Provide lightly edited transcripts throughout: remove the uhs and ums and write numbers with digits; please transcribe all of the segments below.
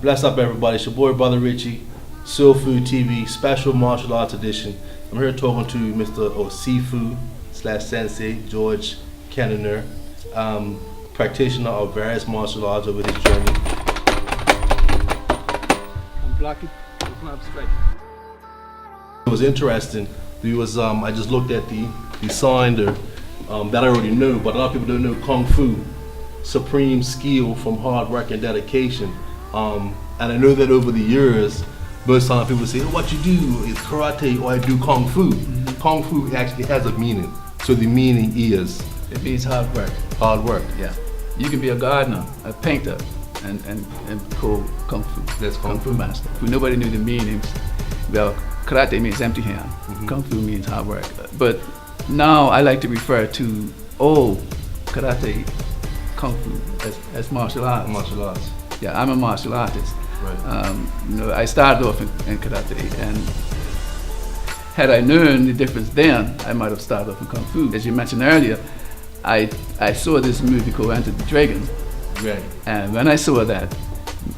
Bless up, everybody. It's your boy, Brother Richie, Sifu TV, Special Martial Arts Edition. I'm here talking to Mr. Sifu / Sensei George Cannonier, practitioner of various martial arts over his journey. I'm blocking. Open up straight. It was interesting. I just looked at the sign there that I already knew, but a lot of people don't know Kung Fu, supreme skill from hard work and dedication. And I know that over the years, most times people say, oh, what you do is karate or I do Kung Fu. Mm-hmm. Kung Fu actually has a meaning. So the meaning is? It means hard work. Hard work. Yeah. You can be a gardener, a painter, and call Kung Fu. That's Kung Fu master. If nobody knew the meanings, well, karate means empty hand. Mm-hmm. Kung Fu means hard work. But now I like to refer to all karate, Kung Fu as martial arts. Martial arts. Yeah, I'm a martial artist. Right. I started off in karate, and had I known the difference then, I might have started off in Kung Fu. As you mentioned earlier, I saw this movie called Enter the Dragon. Right. And when I saw that,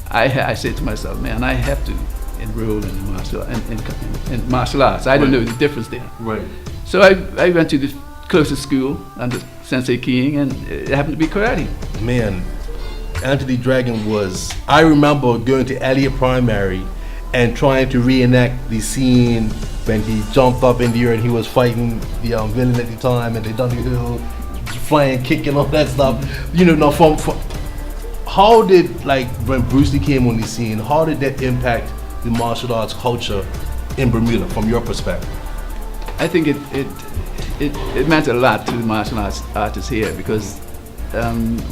I said to myself, man, I have to enroll in martial arts. I didn't know the difference there. Right. So I went to the closest school under Sensei King, and it happened to be karate. Man, Enter the Dragon was, I remember going to Elliott Primary and trying to reenact the scene when he jumped up in the air and he was fighting the villain at the time, and they done the hill, flying, kicking, all that stuff. You know, now from how did, like, when Bruce Lee came on the scene, how did that impact the martial arts culture in Bermuda from your perspective? I think it meant a lot to the martial arts artists here, because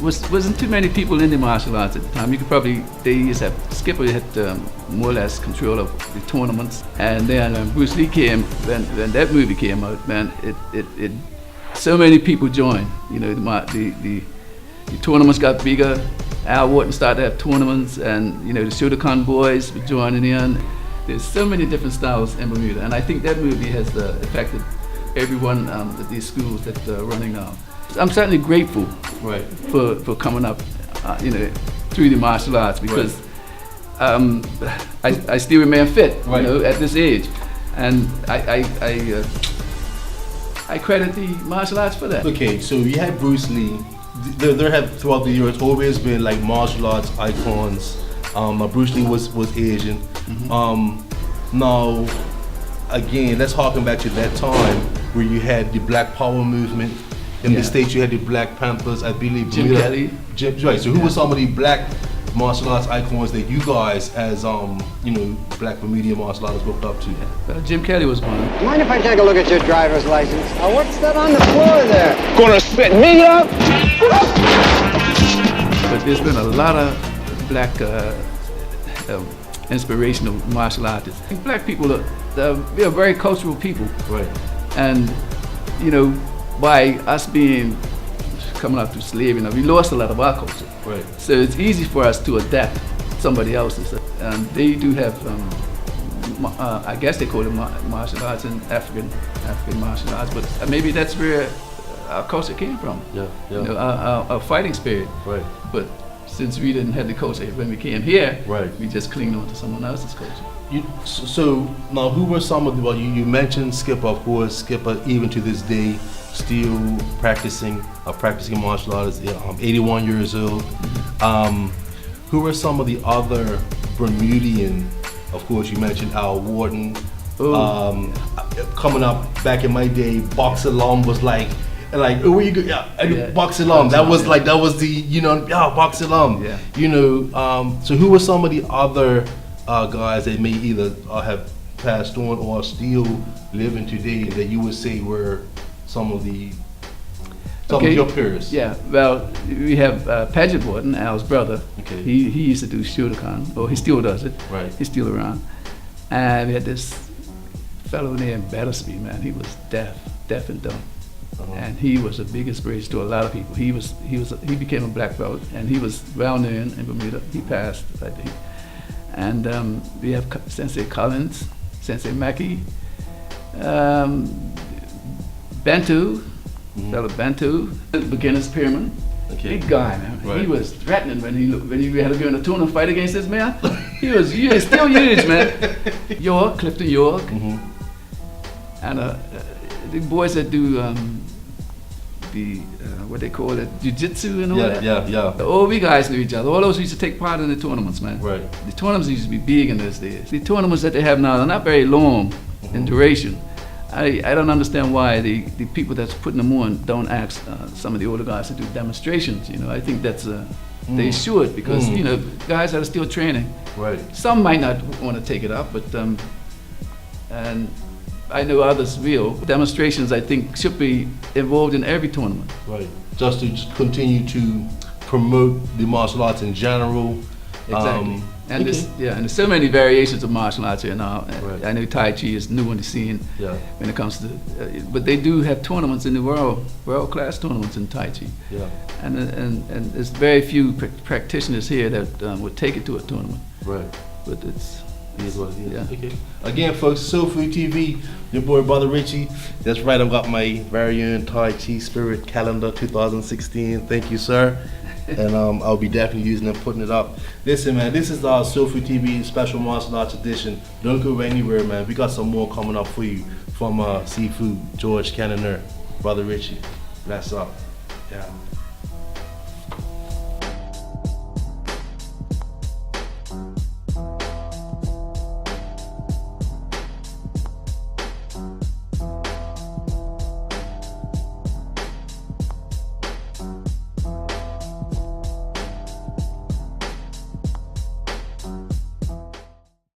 wasn't too many people in the martial arts at the time. They used to have, Skipper had more or less control of the tournaments, and then Bruce Lee came, when that movie came out, man, it so many people joined. You know, the tournaments got bigger. Al Wharton started to have tournaments, and you know, the Shotokan boys were joining in. There's so many different styles in Bermuda, and I think that movie has affected everyone at these schools that are running now. I'm certainly grateful, right, for coming up, through the martial arts, because I still remain fit, right, you know, at this age, and I credit the martial arts for that. Okay, so you had Bruce Lee. There have throughout the years always been like martial arts icons. Bruce Lee was Asian. Mm-hmm. Now, again, let's harken back to that time where you had the Black Power movement. In the States, you had the Black Panthers, I believe. Jim Kelly. Right. So, who were some of the black martial arts icons that you guys, as black Bermudian martial artists, looked up to? Well, Jim Kelly was one. Mind if I take a look at your driver's license? What's that on the floor there? Gonna spit me up? But there's been a lot of black inspirational martial artists. Black people are very cultural people. Right. And by us coming out through slavery, we lost a lot of our culture. Right. So it's easy for us to adapt somebody else's. They do have, I guess they call it martial arts and African martial arts, but maybe that's where our culture came from. Yeah. Our fighting spirit. Right. But since we didn't have the culture when we came here, right, we just clinged on to someone else's culture. So now, who were some of the? Well, you mentioned Skipper, of course. Skipper, even to this day, still practicing martial arts. 81 years old. Mm-hmm. Who were some of the other Bermudian? Of course, you mentioned Al Wharton. Coming up back in my day, Box Alum was like where you go? Yeah, Box Alum. That was the Box Alum. Yeah. So who were some of the other guys that may either have passed on or still living today that you would say were some of your peers? Yeah, well, we have Paget Wharton, Al's brother. Okay. He used to do Shotokan, or he still does it. Right. He's still around. And we had this fellow named Battersby, man. He was deaf and dumb. Uh-huh. And he was a big inspiration to a lot of people. He became a black belt, and he was well known in Bermuda. He passed, I think. And we have Sensei Collins, Sensei Mackey, Bantu, fellow Bantu, beginner's pyramid. Okay. Big guy, man. Right. He was threatening when he had to go in a tournament fight against this man. He was still huge, man. York, Clifton York, and the boys that do the what they call it, jiu-jitsu and all that. Yeah. All we guys knew each other. All those used to take part in the tournaments, man. Right. The tournaments used to be big in those days. The tournaments that they have now are not very long in duration. I don't understand why the people that's putting them on don't ask some of the older guys to do demonstrations. You know, I think that's they should, because you know, guys that are still training. Right. Some might not want to take it up, but and I know others will. Demonstrations, I think, should be involved in every tournament. Right. Just to continue to promote the martial arts in general. Exactly. And okay. there's so many variations of martial arts here now. Right. I know Tai Chi is new on the scene when it comes to, but they do have tournaments in the world class tournaments in Tai Chi. Yeah. And there's very few practitioners here that would take it to a tournament. Right. But it's what it is. yeah. Okay. Again, folks, Sifu TV, your boy Brother Richie. That's right, I've got my very own Tai Chi Spirit Calendar 2016. Thank you, sir. And I'll be definitely using it, putting it up. Listen, man, this is our Sifu TV Special Martial Arts Edition. Don't go anywhere, man. We got some more coming up for you from Sifu, George Cannonier, Brother Richie. That's up. Yeah.